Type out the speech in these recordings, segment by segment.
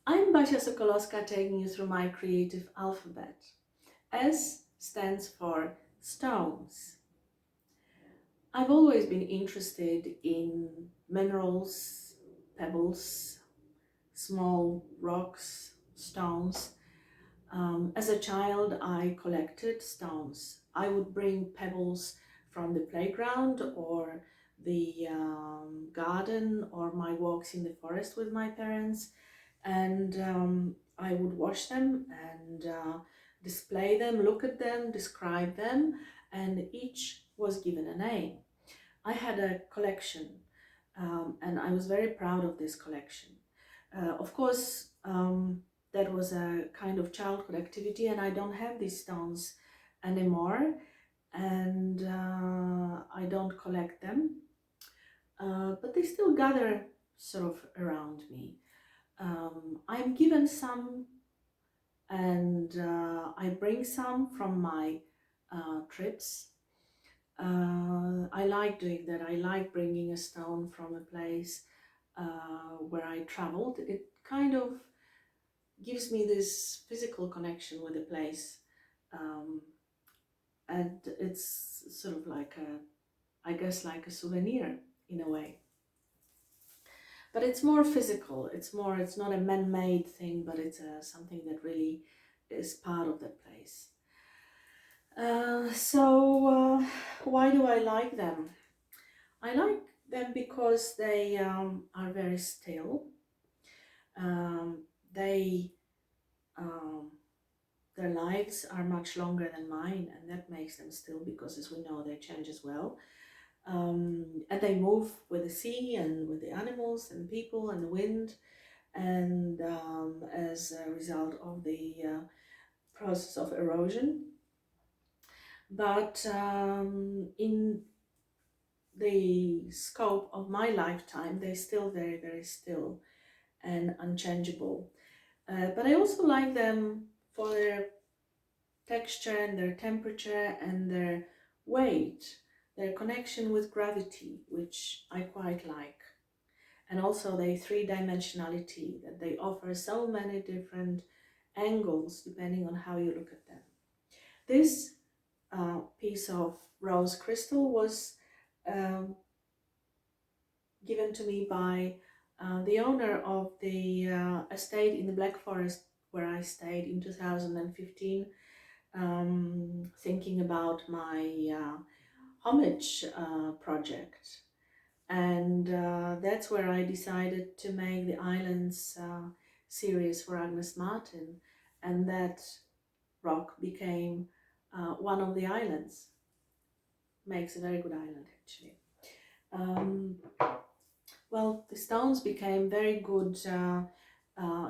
I'm Basia Sokolowska, taking you through my creative alphabet. S stands for stones. I've always been interested in minerals, pebbles, small rocks, stones. As a child, I collected stones. I would bring pebbles from the playground or the garden or my walks in the forest with my parents, and I would wash them and display them, look at them, describe them, and each was given a name. I had a collection, and I was very proud of this collection. Of course, that was a kind of childhood activity, and I don't have these stones anymore, and I don't collect them, but they still gather sort of around me. I'm given some, and I bring some from my trips. I like doing that. I like bringing a stone from a place where I traveled. It kind of gives me this physical connection with the place, um, and it's sort of like I guess, like a souvenir in a way. But it's more physical. It's not a man-made thing, but it's something that really is part of that place. Why do I like them? I like them because they are very still. Um, they um, their lives are much longer than mine, and that makes them still because, as we know, they change as well. And they move with the sea and with the animals and people and the wind, and as a result of the process of erosion. But in the scope of my lifetime, they're still very, very still and unchangeable. But I also like them for their texture and their temperature and their weight, their connection with gravity, which I quite like. And also their three-dimensionality, that they offer so many different angles depending on how you look at them. This piece of rose crystal was um, given to me by the owner of the estate in the Black Forest where I stayed in 2015, thinking about my homage project. And that's where I decided to make the Islands series for Agnes Martin, and that rock became one of the islands. Makes a very good island, actually. Um, well, the stones became very good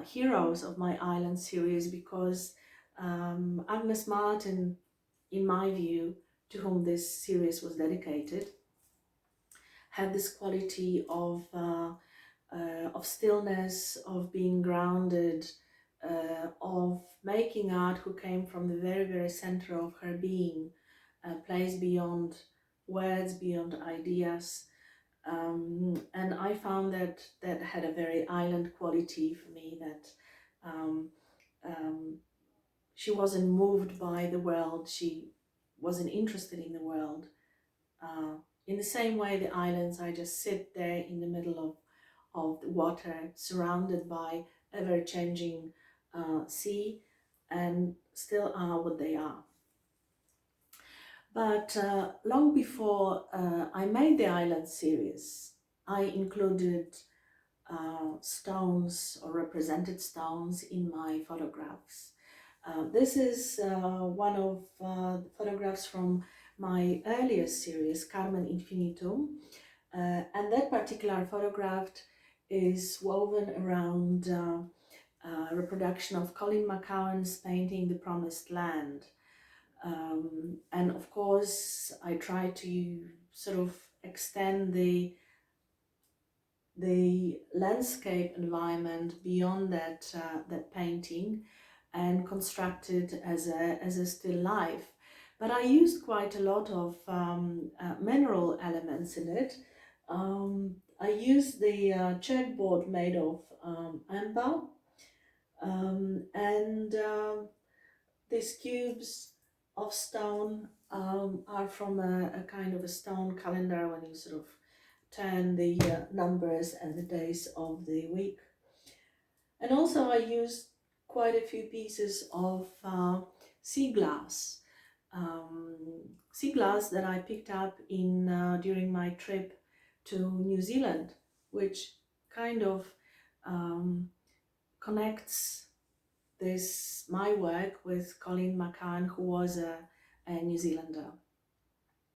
heroes of my island series because Agnes Martin, in my view, to whom this series was dedicated, had this quality of stillness, of being grounded, of making art, who came from the very, very center of her being, a place beyond words, beyond ideas. And I found that that had a very island quality for me, that um, um, she wasn't moved by the world, she wasn't interested in the world. In the same way, the islands, I just sit there in the middle of the water, surrounded by ever-changing sea, and still are what they are. But long before I made the island series, I included stones or represented stones in my photographs. This is one of the photographs from my earliest series, Carmen Infinitum, and that particular photograph is woven around reproduction of Colin McCowan's painting The Promised Land. And of course, I try to sort of extend the landscape environment beyond that painting and construct it as a still life. But I used quite a lot of mineral elements in it. I used the chalkboard made of amber, And these cubes of stone are from a kind of a stone calendar when you sort of turn the numbers and the days of the week. And also I used quite a few pieces of sea glass. Sea glass that I picked up in during my trip to New Zealand, which kind of um, connects this my work with Colin McCann, who was a New Zealander.